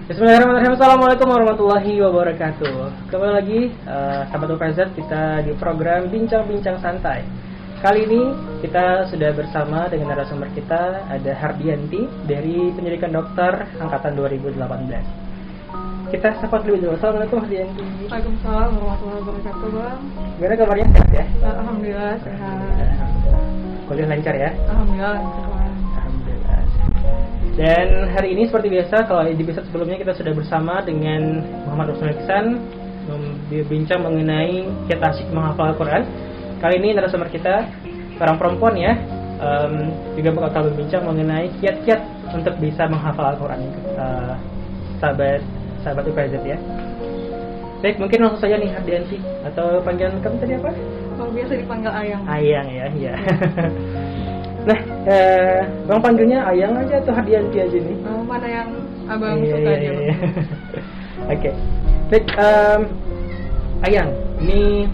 Bismillahirrahmanirrahim. Assalamualaikum warahmatullahi wabarakatuh. Kembali lagi sahabat UPZ, kita di program Bincang-Bincang Santai. Kali ini kita sudah bersama dengan narasumber kita, ada Hardianti dari Pendidikan Dokter Angkatan 2018. Kita sapa dulu. Assalamualaikum Hardianti. Waalaikumsalam warahmatullahi wabarakatuh, Bang. Gimana kabarnya, sehat ya? Alhamdulillah sehat. Alhamdulillah. Kuliah lancar ya? Alhamdulillah lancar, Bang. Alhamdulillah. Dan hari ini seperti biasa, kalau di episode sebelumnya kita sudah bersama dengan Muhammad Rusnul Iksan berbincang mengenai kiat asyik menghafal Al-Quran. Kali ini narasumber kita seorang perempuan ya, juga bakal berbincang mengenai kiat-kiat untuk bisa menghafal Al-Quran. Sahabat UPZ ya. Baik, mungkin langsung saja nih Hardianti, atau panggilan kamu tadi apa? Kalau biasa dipanggil Ayang. Ayang ya, iya. Nah, Bang panggilnya Ayang aja atau Hardianti aja nih? Mana yang abang suka aja, Bang? Oke. Baik, Ayang, ini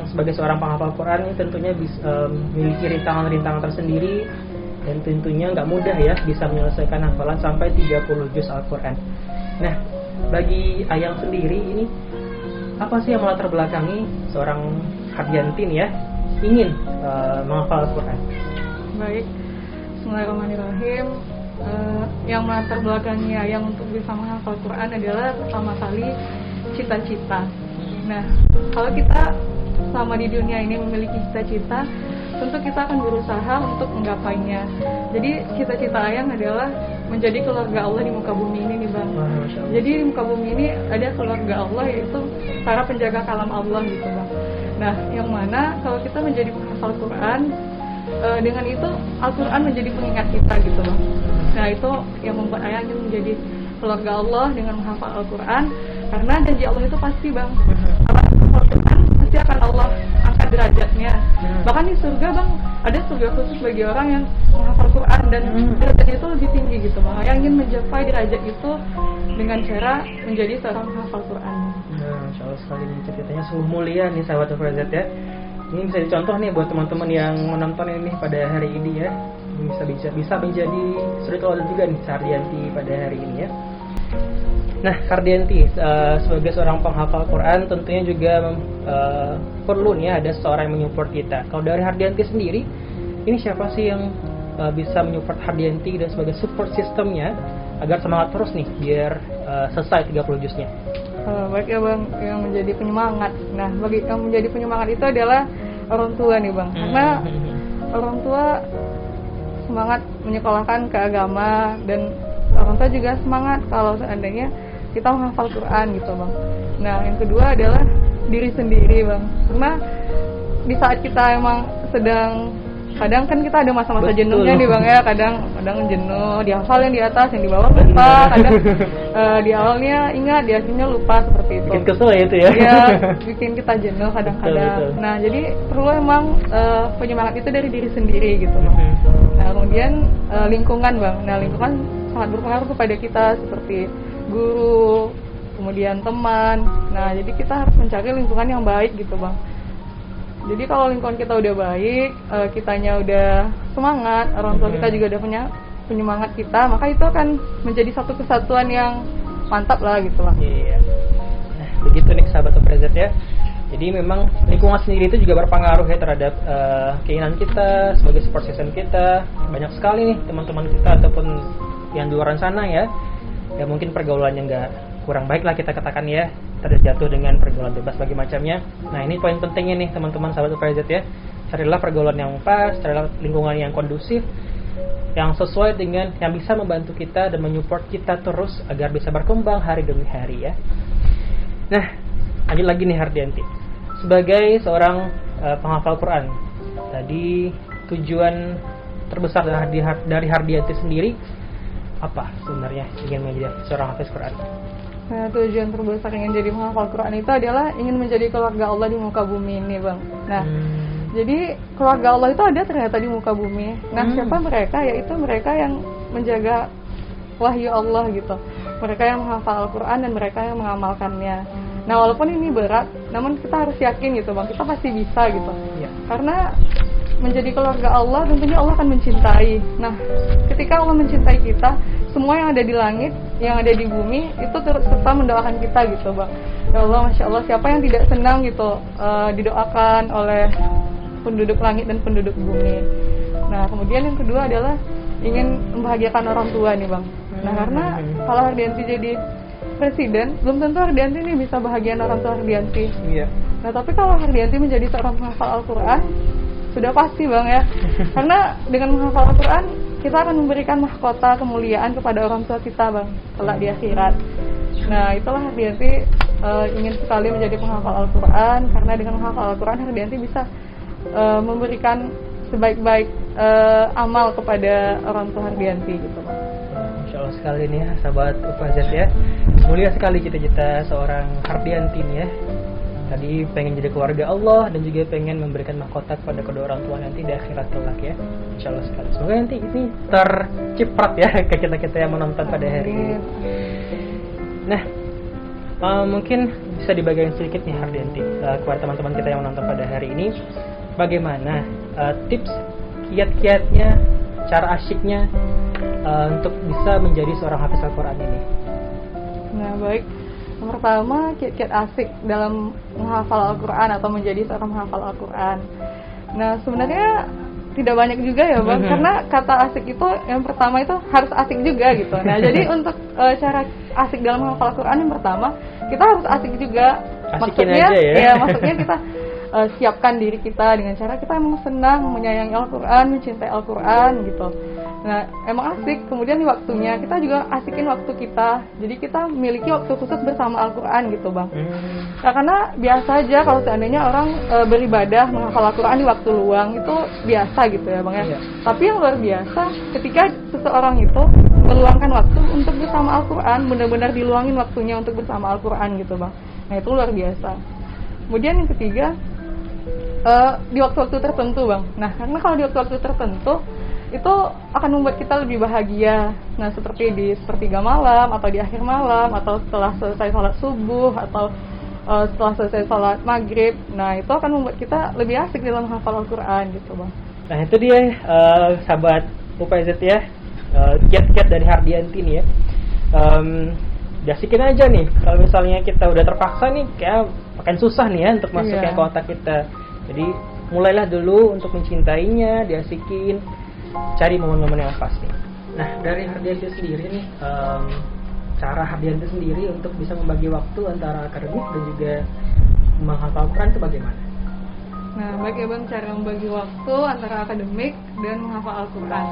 sebagai seorang penghafal Quran ini tentunya memiliki rintangan-rintangan tersendiri, dan tentunya nggak mudah ya bisa menyelesaikan hafalan sampai 30 juz Al-Quran. Nah, bagi Ayang sendiri ini apa sih yang melatar belakangi seorang Hardianti ya ingin menghafal Al-Quran? Baik, bismillahirrahmanirrahim. Yang melatar belakangi Ayang untuk bisa menghafal Quran adalah pertama kali cita-cita. Nah, kalau kita selama di dunia ini memiliki cita-cita, tentu kita akan berusaha untuk menggapainya. Jadi cita-cita Ayang adalah menjadi keluarga Allah di muka bumi ini nih, Bang. Jadi di muka bumi ini ada keluarga Allah, yaitu para penjaga kalam Allah gitu, Bang. Nah, yang mana kalau kita menjadi penghafal Quran, dengan itu Al-Quran menjadi pengingat kita gitu, Bang. Nah, itu yang membuat Ayang ingin menjadi keluarga Allah dengan menghafal Al-Quran, karena janji Allah itu pasti, Bang. Kalau menghafal Quran pasti akan Allah angkat derajatnya. Bahkan di surga, Bang, ada surga khusus bagi orang yang menghafal Quran, dan derajatnya itu lebih tinggi gitu, Bang. Yang ingin mencapai derajat itu dengan cara menjadi seorang penghafal Quran. Nah, Masya Allah sekali nih, ceritanya sungguh mulia nih sahabat UPZ ya. Ini bisa dicontoh nih buat teman-teman yang menonton ini pada hari ini ya. Bisa menjadi suri teladan juga nih Hardianti pada hari ini ya. Nah, Hardianti sebagai seorang penghafal Quran tentunya juga perlu nih ada seorang yang menyupport kita. Kalau dari Hardianti sendiri, ini siapa sih yang bisa menyupport Hardianti dan sebagai support sistemnya agar semangat terus nih biar selesai 30 juznya? Baik ya, Bang, yang menjadi penyemangat. Nah, bagi yang menjadi penyemangat itu adalah orang tua nih, Bang. Karena orang tua semangat menyekolahkan ke agama, dan orang tua juga semangat kalau seandainya kita menghafal Quran gitu, Bang. Nah, yang kedua adalah diri sendiri, Bang. Karena di saat kita emang kadang kan kita ada masa-masa jenuhnya nih, Bang ya. Kadang jenuh, dihafal yang di atas, yang di bawah lupa. Kadang di awalnya ingat, di akhirnya lupa, seperti itu. Bikin kesel ya itu ya. Iya, bikin kita jenuh kadang-kadang. Betul. Nah, jadi perlu emang penyemangat itu dari diri sendiri gitu, Bang. Nah, kemudian lingkungan, Bang. Nah, lingkungan sangat berpengaruh kepada kita, seperti guru, kemudian teman. Nah, jadi kita harus mencari lingkungan yang baik gitu, Bang. Jadi kalau lingkungan kita udah baik, kitanya udah semangat, orang tua kita juga udah punya penyemangat kita, maka itu akan menjadi satu kesatuan yang mantap lah gitu lah. Iya. Nah, begitu nih sahabat UPZ ya. Jadi memang lingkungan sendiri itu juga berpengaruh ya terhadap keinginan kita sebagai support system kita. Banyak sekali nih teman-teman kita ataupun yang di luar sana ya, ya mungkin pergaulannya nggak kurang baik lah kita katakan ya, terjatuh dengan pergaulan bebas bagi macamnya. Nah, ini poin pentingnya nih teman-teman sahabat UPZ ya. Carilah pergaulan yang pas, carilah lingkungan yang kondusif, yang sesuai dengan yang bisa membantu kita dan menyupport kita terus agar bisa berkembang hari demi hari ya. Nah, lanjut lagi nih Hardianti. Sebagai seorang penghafal Quran, tadi tujuan terbesar dari Hardianti sendiri apa sebenarnya ingin menjadi seorang hafiz Quran? Nah, tujuan terbesar ingin jadi penghafal Quran itu adalah ingin menjadi keluarga Allah di muka bumi ini, Bang. Nah, jadi keluarga Allah itu ada ternyata di muka bumi. Nah, siapa mereka? Yaitu mereka yang menjaga wahyu Allah gitu. Mereka yang menghafal Al-Quran dan mereka yang mengamalkannya. Nah, walaupun ini berat, namun kita harus yakin gitu, Bang. Kita pasti bisa gitu. Ya. Karena menjadi keluarga Allah, tentunya Allah akan mencintai. Nah, ketika Allah mencintai kita, semua yang ada di langit, yang ada di bumi itu turut serta mendoakan kita gitu, Bang. Ya Allah, Masya Allah, siapa yang tidak senang gitu didoakan oleh penduduk langit dan penduduk bumi. Nah, kemudian yang kedua adalah ingin membahagiakan orang tua nih, Bang. Nah, karena kalau Hardianti jadi presiden, belum tentu Hardianti nih bisa bahagiain orang tua Hardianti. Iya. Nah, tapi kalau Hardianti menjadi seorang penghafal Al-Quran, sudah pasti, Bang, ya. Karena dengan menghafal Al-Quran, kita akan memberikan mahkota kemuliaan kepada orang tua kita, Bang, kelak di akhirat. Nah, itulah Hardianti ingin sekali menjadi penghafal Al-Quran, karena dengan menghafal Al-Quran Hardianti bisa memberikan sebaik-baik amal kepada orang tua Hardianti gitu, Bang. Masya Allah sekali nih ya, sahabat Upazet ya. Mulia sekali cita-cita seorang Hardianti nih ya. Tadi pengen jadi keluarga Allah dan juga pengen memberikan mahkota kepada kedua orang tua nanti di akhirat kelak ya. Insya Allah sekali. Semoga nanti ini terciprat ya ke kita-kita yang menonton pada hari ini. Nah, mungkin bisa dibagikan sedikit nih Hardianti kepada teman-teman kita yang menonton pada hari ini. Bagaimana tips kiat-kiatnya, cara asyiknya untuk bisa menjadi seorang hafiz Al-Quran ini? Nah, baik. Yang pertama, kiat-kiat asik dalam menghafal Al-Quran atau menjadi seorang menghafal Al-Quran. Nah, sebenarnya tidak banyak juga ya, Bang, karena kata asik itu yang pertama itu harus asik juga gitu. Nah, jadi untuk cara asik dalam menghafal Al-Quran yang pertama, kita harus asik juga. Asikin Maksudnya, aja ya. maksudnya kita siapkan diri kita dengan cara kita emang senang menyayangi Al-Quran, mencintai Al-Quran gitu. Nah, emang asik. Kemudian di waktunya kita juga asikin waktu kita. Jadi kita memiliki waktu khusus bersama Al-Quran gitu, Bang. Nah, karena biasa aja kalau seandainya orang beribadah menghafal Al-Quran di waktu luang itu biasa gitu ya, Bang ya. Iya. Tapi yang luar biasa ketika seseorang itu meluangkan waktu untuk bersama Al-Quran, benar-benar diluangin waktunya untuk bersama Al-Quran gitu, Bang. Nah, itu luar biasa. Kemudian yang ketiga, di waktu-waktu tertentu, Bang. Nah, karena kalau di waktu-waktu tertentu itu akan membuat kita lebih bahagia. Nah, seperti di sepertiga malam atau di akhir malam atau setelah selesai sholat subuh atau setelah selesai sholat maghrib. Nah, itu akan membuat kita lebih asik dalam menghafal Al-Quran gitu, Bang. Nah, itu dia sahabat UPZ ya, kiat-kiat dari Hardianti nih ya. Asikin aja nih, kalau misalnya kita udah terpaksa nih kayak makin susah nih ya untuk masukin ke otak kita. Jadi mulailah dulu untuk mencintainya, diasikin, cari momen-momen yang pas nih. Nah, dari Hardianti sendiri nih, cara Hardianti sendiri untuk bisa membagi waktu antara akademik dan juga menghafal Al-Quran itu bagaimana? Nah, baik ya, Bang, cara membagi waktu antara akademik dan menghafal Al-Quran.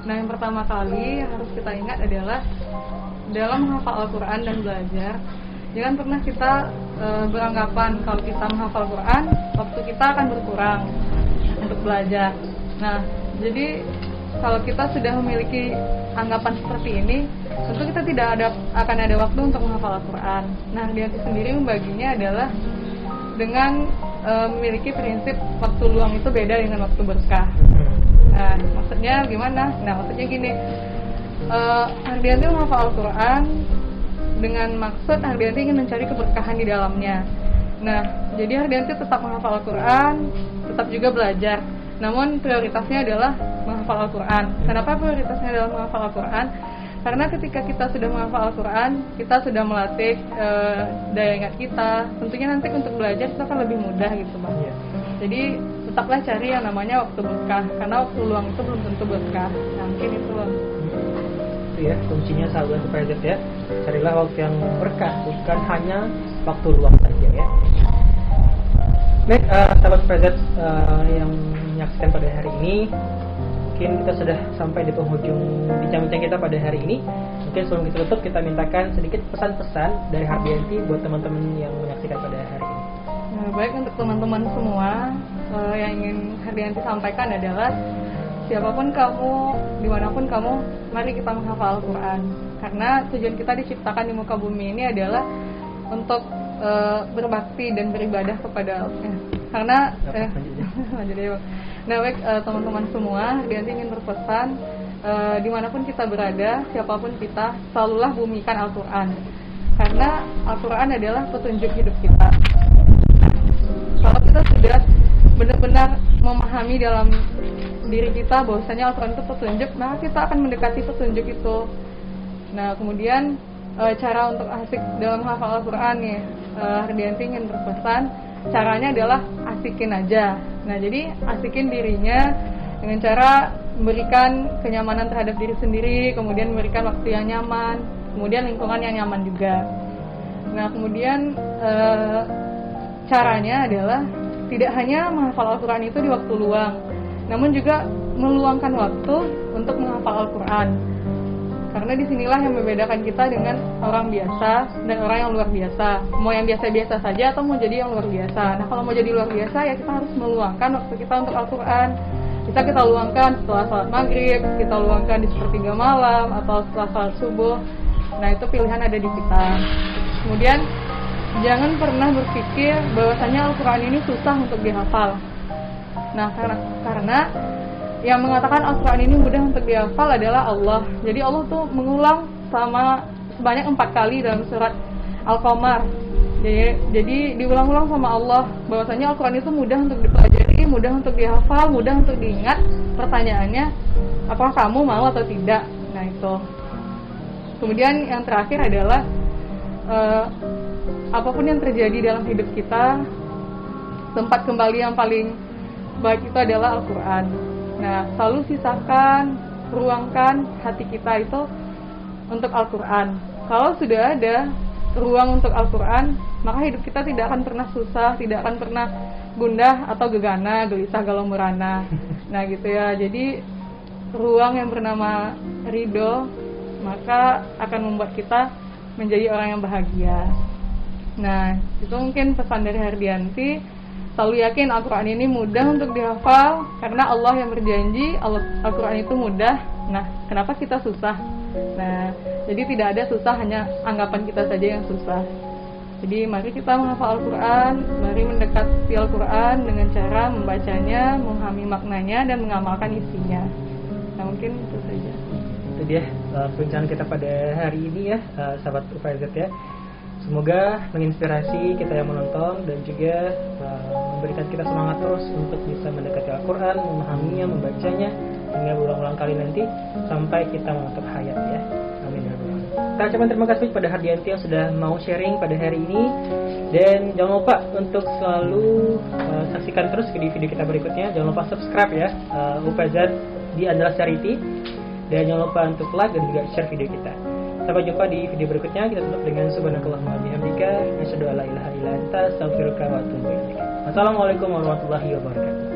Nah, yang pertama kali yang harus kita ingat adalah dalam menghafal Al-Quran dan belajar, jangan pernah kita beranggapan kalau kita menghafal Al-Quran, waktu kita akan berkurang untuk belajar. Nah, jadi kalau kita sudah memiliki anggapan seperti ini, tentu kita tidak akan ada waktu untuk menghafal Al-Quran. Nah, Hardianti sendiri membaginya adalah dengan memiliki prinsip waktu luang itu beda dengan waktu berkah. Nah, maksudnya gimana? Nah, maksudnya gini, Hardianti menghafal Al-Quran dengan maksud Hardianti ingin mencari keberkahan di dalamnya. Nah, jadi Hardianti tetap menghafal Al-Quran, tetap juga belajar. Namun prioritasnya adalah menghafal Al-Quran. Kenapa prioritasnya adalah menghafal Al-Quran? Karena ketika kita sudah menghafal Al-Quran, kita sudah melatih daya ingat kita. Tentunya nanti untuk belajar itu akan lebih mudah gitu, Bang. Iya. Jadi tetaplah cari yang namanya waktu berkah, karena waktu luang itu belum tentu berkah. Nah, mungkin itu, Bang. Itu ya kuncinya sahabat UPZ ya. Carilah waktu yang berkah, bukan hanya waktu luang saja ya. Baik, sahabat UPZ yang menyaksikan pada hari ini, mungkin kita sudah sampai di penghujung bincang-bincang kita pada hari ini. Mungkin sebelum kita tutup, kita mintakan sedikit pesan-pesan dari Hardianti buat teman-teman yang menyaksikan pada hari ini. Nah, baik, untuk teman-teman semua, yang ingin Hardianti sampaikan adalah siapapun kamu, dimanapun kamu, mari kita menghafal Al-Quran. Karena tujuan kita diciptakan di muka bumi ini adalah untuk berbakti dan beribadah kepada Allah. Karena nah, baik, teman-teman semua, Hardianti ingin berpesan, dimanapun kita berada, siapapun kita, selalulah bumikan Al-Quran. Karena Al-Quran adalah petunjuk hidup kita. Kalau kita sudah benar-benar memahami dalam diri kita bahwasanya Al-Quran itu petunjuk, maka kita akan mendekati petunjuk itu. Nah, kemudian cara untuk asik dalam hafal Al-Quran nih, Hardianti ingin berpesan, caranya adalah asikin aja. Nah, jadi asikin dirinya dengan cara memberikan kenyamanan terhadap diri sendiri, kemudian memberikan waktu yang nyaman, kemudian lingkungan yang nyaman juga. Nah, kemudian caranya adalah tidak hanya menghafal Al-Quran itu di waktu luang, namun juga meluangkan waktu untuk menghafal Al-Quran. Karena disinilah yang membedakan kita dengan orang biasa dan orang yang luar biasa. Mau yang biasa-biasa saja atau mau jadi yang luar biasa. Nah, kalau mau jadi luar biasa ya kita harus meluangkan waktu kita untuk Al-Quran. Kita luangkan setelah sholat maghrib, kita luangkan di sepertiga malam atau setelah sholat subuh. Nah, itu pilihan ada di kita. Kemudian jangan pernah berpikir bahwasanya Al-Quran ini susah untuk dihafal. Nah, karena yang mengatakan Al-Quran ini mudah untuk dihafal adalah Allah. Jadi Allah tuh mengulang sebanyak 4 kali dalam surat Al-Qamar. Jadi diulang-ulang sama Allah bahwasanya Al-Quran itu mudah untuk dipelajari, mudah untuk dihafal, mudah untuk diingat. Pertanyaannya, apakah kamu mau atau tidak? Nah, itu. Kemudian yang terakhir adalah apapun yang terjadi dalam hidup kita, tempat kembali yang paling baik itu adalah Al-Quran. Nah, selalu sisakan, ruangkan hati kita itu untuk Al-Quran. Kalau sudah ada ruang untuk Al-Quran, maka hidup kita tidak akan pernah susah, tidak akan pernah gundah atau gegana, gelisah, galau merana. Nah, gitu ya. Jadi ruang yang bernama ridho, maka akan membuat kita menjadi orang yang bahagia. Nah, itu mungkin pesan dari Hardianti. Selalu yakin Al-Quran ini mudah untuk dihafal, karena Allah yang berjanji Al-Quran itu mudah. Nah, kenapa kita susah? Nah, jadi tidak ada susah, hanya anggapan kita saja yang susah. Jadi mari kita menghafal Al-Quran, mari mendekati Al-Quran dengan cara membacanya, memahami maknanya, dan mengamalkan isinya. Nah, mungkin itu saja. Itu dia perbincangan kita pada hari ini ya, sahabat UPZ ya. Semoga menginspirasi kita yang menonton dan juga memberikan kita semangat terus untuk bisa mendekati Al-Quran, memahaminya, membacanya hingga berulang-ulang kali nanti sampai kita menutup hayat ya. Amin ya rabbal alamin. Kita ucapkan terima kasih kepada Hardianti yang sudah mau sharing pada hari ini, dan jangan lupa untuk selalu saksikan terus video-video kita berikutnya. Jangan lupa subscribe ya, UPZ di Andalas Charity, dan jangan lupa untuk like dan juga share video kita. Sampai jumpa di video berikutnya. Kita tutup dengan subhanakallahumma wa bihamdika, asyhadu an la ilaha illa anta, astaghfiruka wa atubu ilaik. Wassalamualaikum warahmatullahi wabarakatuh.